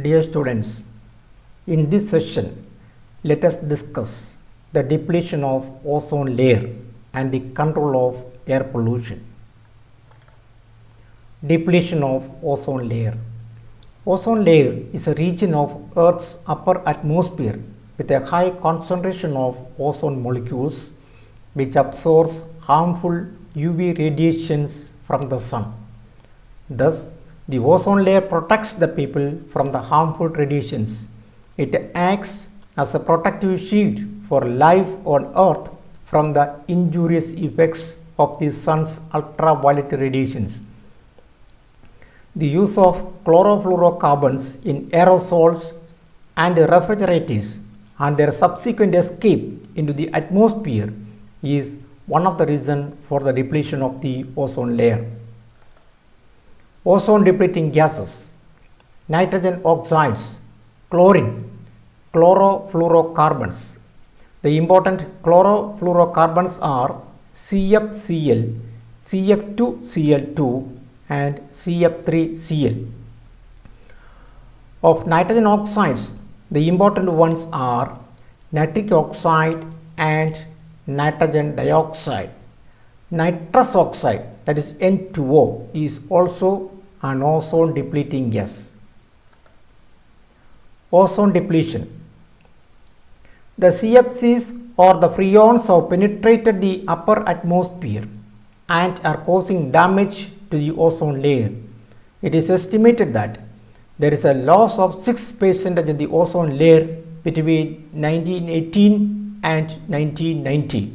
Dear students, in this session, let us discuss the depletion of ozone layer and the control of air pollution. Depletion of ozone layer. Ozone layer is a region of Earth's upper atmosphere with a high concentration of ozone molecules which absorbs harmful UV radiations from the sun. Thus, the ozone layer protects the people from the harmful radiations. It acts as a protective shield for life on Earth from the injurious effects of the sun's ultraviolet radiations. The use of chlorofluorocarbons in aerosols and refrigerators and their subsequent escape into the atmosphere is one of the reasons for the depletion of the ozone layer. Ozone depleting gases, nitrogen oxides, chlorine, chlorofluorocarbons. The important chlorofluorocarbons are CFCl, CF2Cl2 and CF3Cl. Of nitrogen oxides, the important ones are nitric oxide and nitrogen dioxide. Nitrous oxide, that is N2O, is also an ozone depleting gas. Ozone depletion. The CFCs or the freons have penetrated the upper atmosphere and are causing damage to the ozone layer. It is estimated that there is a loss of 6% in the ozone layer between 1918 and 1990.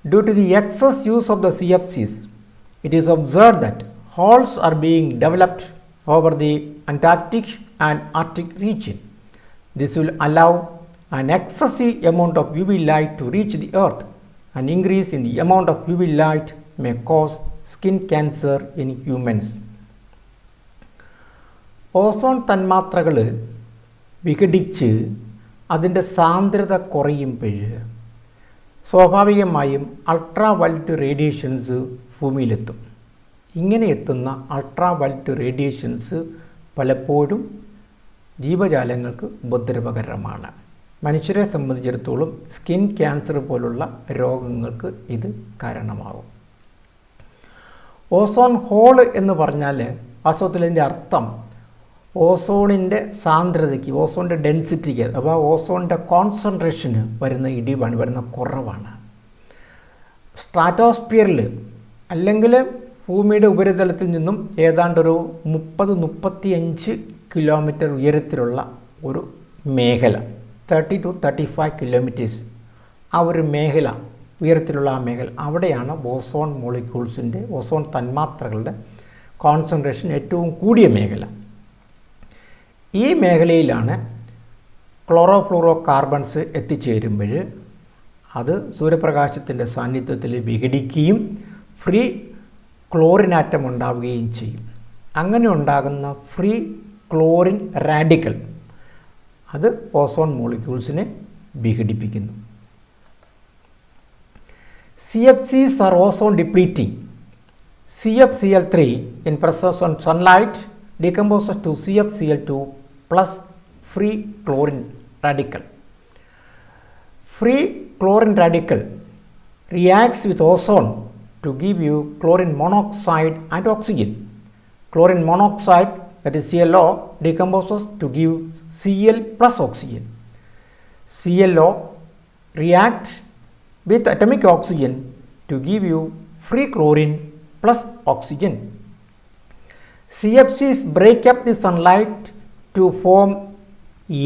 Due to the excess use of the CFCs, it is observed that holes are being developed over the Antarctic and Arctic region. This will allow an excessive amount of UV light to reach the Earth. An increase in the amount of UV light may cause skin cancer in humans. Ozone തന്മാത്രകൾ വിഘടിച്ച് അതിൻ്റെ സാന്ദ്രത കുറയുമ്പോൾ സ്വാഭാവികമായും ultraviolet radiations ഭൂമിയിലെത്തും. ഇങ്ങനെ എത്തുന്ന ultraviolet radiations പലപ്പോഴും ജീവജാലങ്ങൾക്ക് ഉപദ്രവകരമാണ്. മനുഷ്യരെ സംബന്ധിച്ചിടത്തോളം സ്കിൻ ക്യാൻസർ പോലുള്ള രോഗങ്ങൾക്ക് ഇത് കാരണമാകും. ഓസോൺ ഹോൾ എന്ന് പറഞ്ഞാൽ വാസ്തവത്തിൽ അതിൻ്റെ അർത്ഥം ഓസോണിൻ്റെ സാന്ദ്രതയ്ക്ക്, ഓസോണിൻ്റെ ഡെൻസിറ്റിക്ക് അഥവാ ഓസോണിൻ്റെ കോൺസെൻട്രേഷന് വരുന്ന ഇടിവാണ്, വരുന്ന കുറവാണ്. സ്ട്രാറ്റോസ്ഫിയറിൽ അല്ലെങ്കിൽ ഭൂമിയുടെ ഉപരിതലത്തിൽ നിന്നും ഏതാണ്ടൊരു 30-35 കിലോമീറ്റർ ഉയരത്തിലുള്ള ഒരു മേഖല, 30 to 35 കിലോമീറ്റേഴ്സ്, ആ ഒരു മേഖല, ഉയരത്തിലുള്ള ആ മേഖല, അവിടെയാണ് ഓസോൺ മോളിക്യൂൾസിൻ്റെ, ഓസോൺ തന്മാത്രകളുടെ കോൺസെൻട്രേഷൻ ഏറ്റവും കൂടിയ മേഖല. ഈ മേഖലയിലാണ് ക്ലോറോഫ്ലൂറോ കാർബൺസ് എത്തിച്ചേരുമ്പോൾ അത് സൂര്യപ്രകാശത്തിൻ്റെ സാന്നിധ്യത്തിൽ വിഘടിക്കുകയും ഫ്രീ ക്ലോറിൻ ആറ്റം ഉണ്ടാവുകയും ചെയ്യും. അങ്ങനെ ഉണ്ടാകുന്ന ഫ്രീ ക്ലോറിൻ റാഡിക്കൽ അത് ozone മോളിക്യൂൾസിനെ വിഘടിപ്പിക്കുന്നു. CFCs are ozone depleting. CFCl3 in presence of sunlight decomposes to CFCl2 plus free chlorine radical. Free chlorine radical reacts with ozone to give you chlorine monoxide and oxygen. Chlorine monoxide, that is ClO, decomposes to give Cl plus oxygen. ClO reacts with atomic oxygen to give you free chlorine plus oxygen. CFCs break up the sunlight to form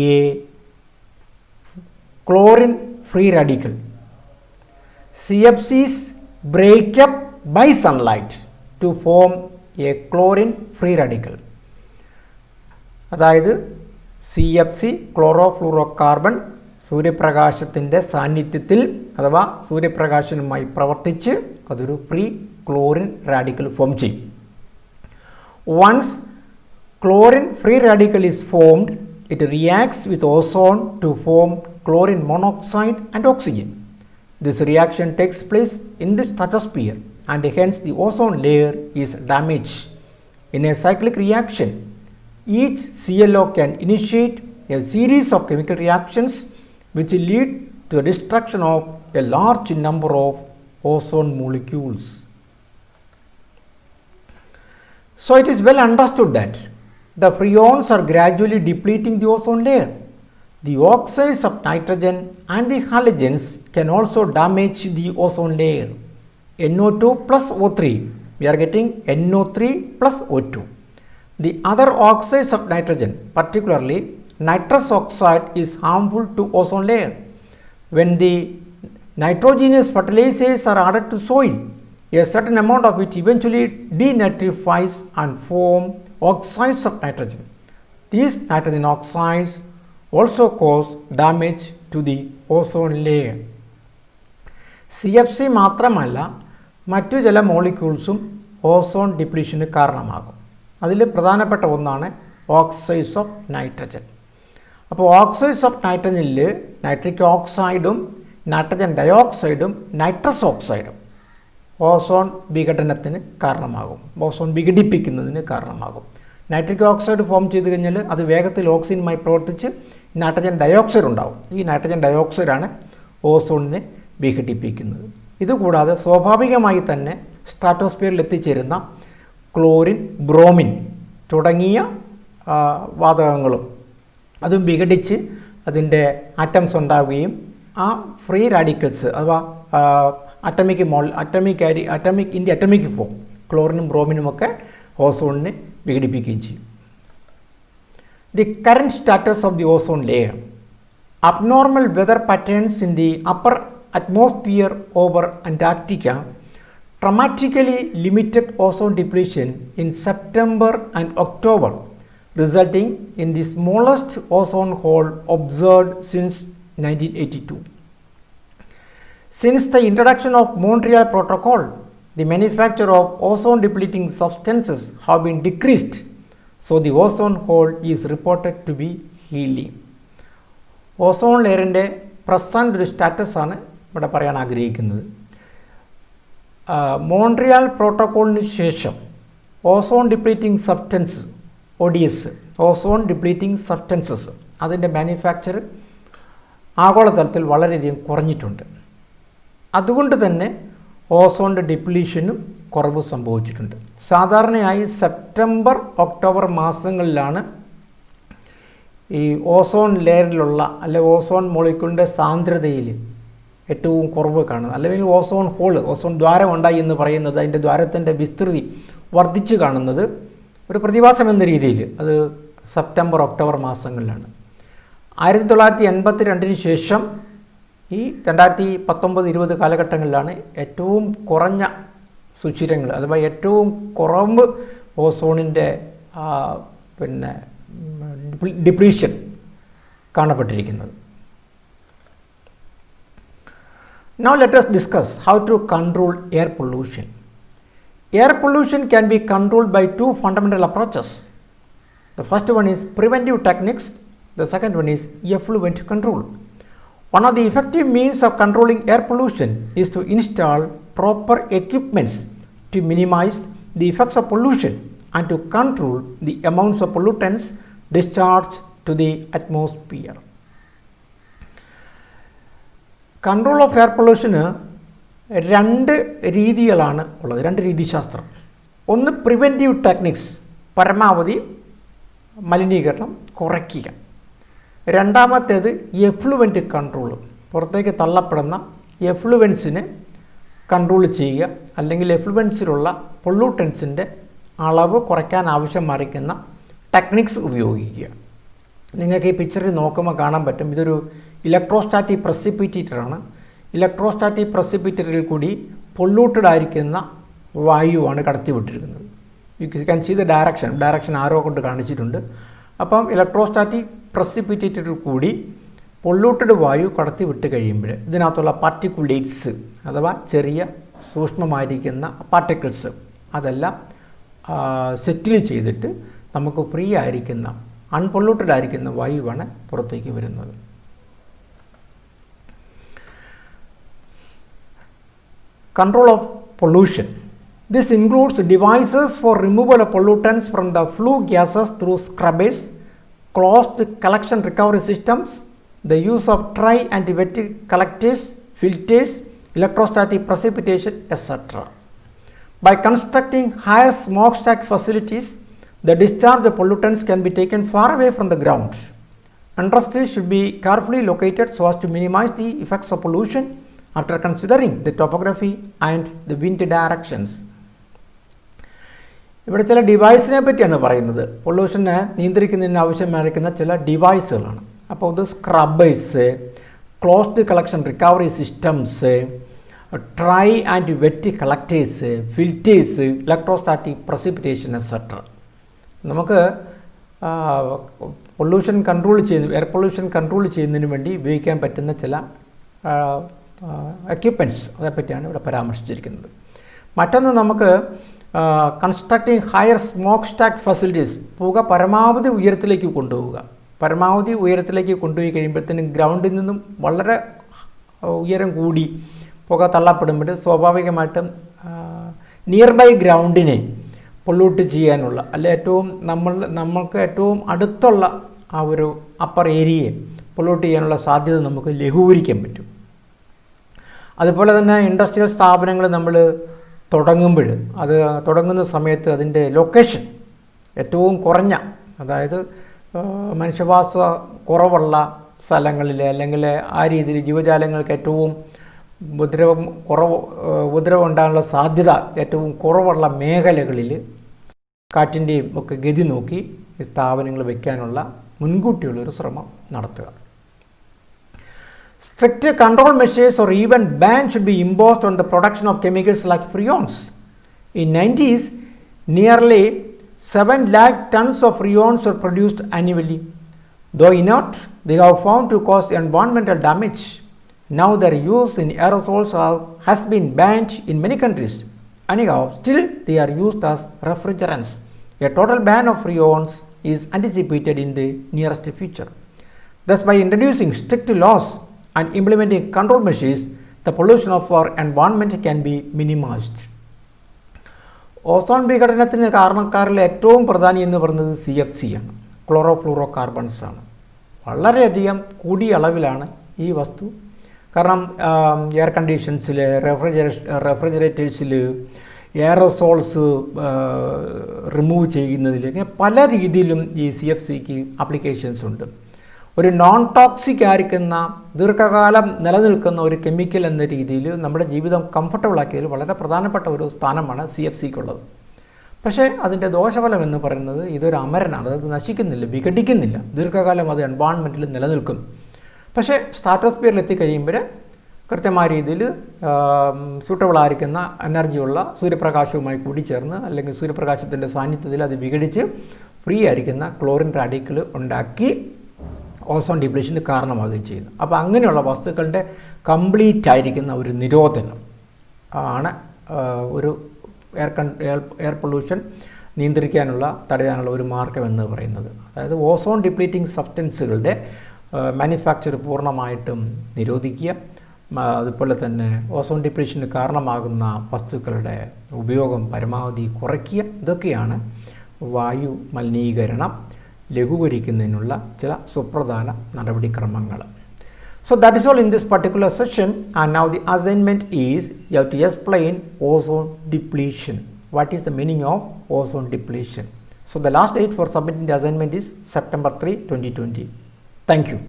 a chlorine free radical. CFCs break up by sunlight to form a chlorine free radical. അതായത് CFC chlorofluorocarbon സൂര്യപ്രകാശത്തിൻ്റെ സാന്നിധ്യത്തിൽ അഥവാ സൂര്യപ്രകാശനുമായി പ്രവർത്തിച്ച് അതൊരു free chlorine radical form ചെയ്യും. Once chlorine free radical is formed, it reacts with ozone to form chlorine monoxide and oxygen. This reaction takes place in the stratosphere and hence the ozone layer is damaged. In a cyclic reaction, each CLO can initiate a series of chemical reactions which lead to the destruction of a large number of ozone molecules. So it is well understood that the freons are gradually depleting the ozone layer. The oxides of nitrogen and the halogens can also damage the ozone layer. NO2 plus O3, we are getting NO3 plus O2. The other oxides of nitrogen, particularly nitrous oxide, is harmful to ozone layer. When the nitrogenous fertilizers are added to soil, a certain amount of it eventually denitrifies and form oxides of nitrogen. These nitrogen oxides also cause damage to the ozone layer. CFC മാത്രമല്ല മറ്റു ചില മോളിക്യൂൾസും ozone ഡിപ്ലീഷന് കാരണമാകും. അതിൽ പ്രധാനപ്പെട്ട ഒന്നാണ് oxides of nitrogen. അപ്പോൾ oxides of നൈട്രജനിൽ nitric ഓക്സൈഡും നൈട്രജൻ ഡയോക്സൈഡും നൈട്രസ് ഓക്സൈഡും ഓസോൺ വിഘടനത്തിന് കാരണമാകും, ഓസോൺ വിഘടിപ്പിക്കുന്നതിന് കാരണമാകും. നൈട്രിക് ഓക്സൈഡ് ഫോം ചെയ്ത് കഴിഞ്ഞാൽ അത് വേഗത്തിൽ ഓക്സിജനുമായി പ്രവർത്തിച്ച് നൈട്രജൻ ഡയോക്സൈഡ് ഉണ്ടാകും. ഈ നൈട്രജൻ ഡയോക്സൈഡാണ് ഓസോണിനെ വിഘടിപ്പിക്കുന്നത്. ഇതുകൂടാതെ സ്വാഭാവികമായി തന്നെ സ്ട്രാറ്റോസ്ഫിയറിൽ എത്തിച്ചേരുന്ന ക്ലോറിൻ, ബ്രോമിൻ തുടങ്ങിയ വാതകങ്ങളും അതും വിഘടിച്ച് അതിൻ്റെ ആറ്റംസ് ഉണ്ടാവുകയും ആ ഫ്രീ റാഡിക്കൽസ് അഥവാ atomic in the atomic form ക്ലോറിനും ബ്രോമിനുമൊക്കെ ഓസോണിനെ വിഘടിപ്പിക്കുകയും ചെയ്യും. The current status of the ozone layer. Abnormal weather patterns in the upper atmosphere over Antarctica dramatically limited ozone depletion in September and October, resulting in the smallest ozone hole observed since 1982. Since the introduction of Montreal Protocol, the manufacture of ozone depleting substances have been decreased. So the ozone hole is reported to be healing. Ozone ലെയറിൻ്റെ present ഒരു സ്റ്റാറ്റസാണ് ഇവിടെ പറയാൻ ആഗ്രഹിക്കുന്നത്. Montreal പ്രോട്ടോക്കോളിന് ശേഷം ozone depleting substance ODS, ozone depleting substances, അതിൻ്റെ manufacture ആഗോളതലത്തിൽ വളരെയധികം കുറഞ്ഞിട്ടുണ്ട്. അതുകൊണ്ട് തന്നെ ഓസോണിൻ്റെ ഡിപ്ലീഷനും കുറവ് സംഭവിച്ചിട്ടുണ്ട്. സാധാരണയായി സെപ്റ്റംബർ ഒക്ടോബർ മാസങ്ങളിലാണ് ഈ ഓസോൺ ലെയറിലുള്ള ഓസോൺ മോളിക്യൂളിൻ്റെ സാന്ദ്രതയിൽ ഏറ്റവും കുറവ് കാണുന്നത്. അല്ലെങ്കിൽ ഓസോൺ ഹോൾ, ഓസോൺ ദ്വാരം ഉണ്ടായി എന്ന് പറയുന്നത് അതിൻ്റെ ദ്വാരത്തിൻ്റെ വിസ്തൃതി വർദ്ധിച്ചു കാണുന്നത് ഒരു പ്രതിഭാസം എന്ന രീതിയിൽ അത് സെപ്റ്റംബർ ഒക്ടോബർ മാസങ്ങളിലാണ്. 1982 ശേഷം ഈ 2019-20 കാലഘട്ടങ്ങളിലാണ് ഏറ്റവും കുറഞ്ഞ സുഷിരങ്ങൾ അഥവാ ഏറ്റവും കുറവ് ഓസോണിൻ്റെ depletion കാണപ്പെട്ടിരിക്കുന്നത്. Now let us discuss how to control air pollution. Air pollution can be controlled by two fundamental approaches. The first one is preventive techniques. The second one is effluent control. One of the effective means of controlling air pollution is to install proper equipments to minimize the effects of pollution and to control the amounts of pollutants discharged to the atmosphere. Control of air പൊല്യൂഷന് രണ്ട് രീതികളാണ് ഉള്ളത്, രണ്ട് രീതിശാസ്ത്രം. ഒന്ന് preventive techniques, പരമാവധി മലിനീകരണം കുറയ്ക്കുക. രണ്ടാമത്തേത് എഫ്ലുവൻറ്റ് കൺട്രോൾ, പുറത്തേക്ക് തള്ളപ്പെടുന്ന എഫ്ലുവൻസിനെ കൺട്രോൾ ചെയ്യുക, അല്ലെങ്കിൽ എഫ്ലുവൻസിലുള്ള പൊല്യൂട്ടൻസിൻ്റെ അളവ് കുറയ്ക്കാൻ ആവശ്യമായിരിക്കുന്ന ടെക്നിക്സ് ഉപയോഗിക്കുക. നിങ്ങൾക്ക് ഈ പിക്ചറിൽ നോക്കുമ്പോൾ കാണാൻ പറ്റും, ഇതൊരു ഇലക്ട്രോസ്റ്റാറ്റിക് പ്രസിപ്പിറ്റേറ്ററാണ്. ഇലക്ട്രോസ്റ്റാറ്റിക് പ്രസിപ്പിറ്റേറ്ററിൽ കൂടി പൊല്യൂട്ടഡ് ആയിരിക്കുന്ന വായുവാണ് കടത്തിവിട്ടിരിക്കുന്നത്. You can see the direction arrow കൊണ്ട് കാണിച്ചിട്ടുണ്ട്. അപ്പം ഇലക്ട്രോസ്റ്റാറ്റിക് പ്രസിപ്പിറ്റേറ്ററിൽ കൂടി പൊല്യൂട്ടഡ് വായു കടത്തി വിട്ട് കഴിയുമ്പോൾ ഇതിനകത്തുള്ള പാർട്ടിക്കുലേറ്റ്സ് അഥവാ ചെറിയ സൂക്ഷ്മമായിരിക്കുന്ന പാർട്ടിക്കിൾസ് അതെല്ലാം സെറ്റിൽ ചെയ്തിട്ട് നമുക്ക് ഫ്രീ ആയിരിക്കുന്ന അൺപൊല്യൂട്ടഡ് ആയിരിക്കുന്ന വായുവാണ് പുറത്തേക്ക് വരുന്നത്. Control of pollution. This includes devices for removal of pollutants from the flue gases through scrubbers, closed collection recovery systems, the use of dry and wet collectors, filters, electrostatic precipitation, etc. By constructing higher smokestack facilities, the discharge of pollutants can be taken far away from the ground. Industries should be carefully located so as to minimize the effects of pollution after considering the topography and the wind directions. ഇവിടെ ചില ഡിവൈസിനെ പറ്റിയാണ് പറയുന്നത്. പൊല്യൂഷനെ നിയന്ത്രിക്കുന്നതിന് ആവശ്യമായിരിക്കുന്ന ചില ഡിവൈസുകളാണ്. അപ്പോൾ ഇത് scrubbers, closed collection recovery systems, dry and wet collectors, filters, electrostatic precipitation etcetera. നമുക്ക് പൊല്യൂഷൻ കൺട്രോൾ ചെയ്യുന്ന എയർ പൊല്യൂഷൻ കൺട്രോൾ ചെയ്യുന്നതിന് വേണ്ടി ഉപയോഗിക്കാൻ പറ്റുന്ന ചില എക്യുപ്മെൻറ്റ്സ് അതേപ്പറ്റിയാണ് ഇവിടെ പരാമർശിച്ചിരിക്കുന്നത്. മറ്റൊന്ന് നമുക്ക് constructing higher smoke stack facilities, പുക പരമാവധി ഉയരത്തിലേക്ക് കൊണ്ടുപോവുക. പരമാവധി ഉയരത്തിലേക്ക് കൊണ്ടുപോയി കഴിയുമ്പോഴത്തേനും ഗ്രൗണ്ടിൽ നിന്നും വളരെ ഉയരം കൂടി പുക തള്ളപ്പെടുമ്പോൾ സ്വാഭാവികമായിട്ടും നിയർ ബൈ ഗ്രൗണ്ടിനെ പൊല്യൂട്ട് ചെയ്യാനുള്ള അല്ലെ നമ്മൾക്ക് ഏറ്റവും അടുത്തുള്ള ആ ഒരു അപ്പർ ഏരിയയെ പൊല്യൂട്ട് ചെയ്യാനുള്ള സാധ്യത നമുക്ക് ലഘൂകരിക്കാൻ പറ്റും. അതുപോലെ തന്നെ ഇൻഡസ്ട്രിയൽ സ്ഥാപനങ്ങൾ നമ്മൾ തുടങ്ങുമ്പോൾ അത് തുടങ്ങുന്ന സമയത്ത് അതിൻ്റെ ലൊക്കേഷൻ ഏറ്റവും കുറഞ്ഞ, അതായത് മനുഷ്യവാസ കുറവുള്ള സ്ഥലങ്ങളിൽ അല്ലെങ്കിൽ ആ രീതിയിൽ ജീവജാലങ്ങൾക്ക് ഏറ്റവും ഉപദ്രവം ഉണ്ടാകാനുള്ള സാധ്യത ഏറ്റവും കുറവുള്ള മേഖലകളിൽ കാറ്റിൻ്റെയും ഒക്കെ ഗതി നോക്കി ഈ സ്ഥാപനങ്ങൾ വയ്ക്കാനുള്ള മുൻകൂട്ടിയുള്ളൊരു ശ്രമം നടത്തുക. Strict control measures or even ban should be imposed on the production of chemicals like freons. In 90s, nearly 7 lakh tons of freons were produced annually. Though inert, they have found to cause environmental damage. Now their use in aerosols has been banned in many countries. Anyhow, still they are used as refrigerants. A total ban of freons is anticipated in the nearest future. Thus, by introducing strict laws and implementing control measures, the pollution of our environment can be minimized. Ozone വിഘടനത്തിന് കാരണക്കാരിൽ ഏറ്റവും പ്രധാനി എന്ന് പറയുന്നത് CFC ആണ്, chloro fluoro carbons ആണ്. വളരെയധികം കൂടിയ അളവിലാണ് ഈ വസ്തു. കാരണം എയർ കണ്ടീഷൻസിൽ, റെഫ്രിജറേറ്റേഴ്സിൽ, എയറോസോൾസ് റിമൂവ് ചെയ്യുന്നതിൽ ഇങ്ങനെ പല രീതിയിലും ഈ CFCക്ക് ആപ്ലിക്കേഷൻസ് ഉണ്ട്. ഒരു നോൺ ടോക്സിക് ആയിരിക്കുന്ന ദീർഘകാലം നിലനിൽക്കുന്ന ഒരു കെമിക്കൽ എന്ന രീതിയിൽ നമ്മുടെ ജീവിതം കംഫർട്ടബിൾ ആക്കിയതിൽ വളരെ പ്രധാനപ്പെട്ട ഒരു സ്ഥാനമാണ് CFCക്കുള്ളത്. പക്ഷേ അതിൻ്റെ ദോഷഫലം എന്ന് പറയുന്നത് ഇതൊരു അമരനാണ്, അതായത് നശിക്കുന്നില്ല, വിഘടിക്കുന്നില്ല, ദീർഘകാലം അത് എൻവയോൺമെൻറ്റിൽ നിലനിൽക്കുന്നു. പക്ഷേ സ്ട്രാറ്റോസ്ഫിയറിൽ എത്തിക്കഴിയുമ്പോൾ കൃത്യമായ രീതിയിൽ സ്യൂട്ടബിൾ ആയിരിക്കുന്ന എനർജിയുള്ള സൂര്യപ്രകാശവുമായി കൂടിച്ചേർന്ന് അല്ലെങ്കിൽ സൂര്യപ്രകാശത്തിൻ്റെ സാന്നിധ്യത്തിൽ അത് വിഘടിച്ച് ഫ്രീ ആയിരിക്കുന്ന ക്ലോറിൻ റാഡിക്കൽ ഉണ്ടാക്കി ഓസോൺ ഡിപ്ലീഷന് കാരണമാകുകയും ചെയ്യുന്നു. അപ്പോൾ അങ്ങനെയുള്ള വസ്തുക്കളുടെ കംപ്ലീറ്റ് ആയിരിക്കുന്ന ഒരു നിരോധനം ആണ് ഒരു എയർ പൊല്യൂഷൻ തടയാനുള്ള ഒരു മാർഗം എന്ന് പറയുന്നത്. അതായത് ഓസോൺ ഡിപ്ലീറ്റിംഗ് സബ്സ്റ്റൻസുകളുടെ മാനുഫാക്ചർ പൂർണ്ണമായിട്ടും നിരോധിക്കുക, അതുപോലെ തന്നെ ഓസോൺ ഡിപ്ലീഷന് കാരണമാകുന്ന വസ്തുക്കളുടെ ഉപയോഗം പരമാവധി കുറയ്ക്കുക. ഇതൊക്കെയാണ് വായു മലിനീകരണം ലഘൂകരിക്കുന്നതിനുള്ള ചില സുപ്രധാന നടപടിക്രമങ്ങൾ. So that is all in this particular session, and now the assignment is you have to explain ozone depletion. What is the meaning of ozone depletion? So the last date for submitting the assignment is September 3, 2020. Thank you.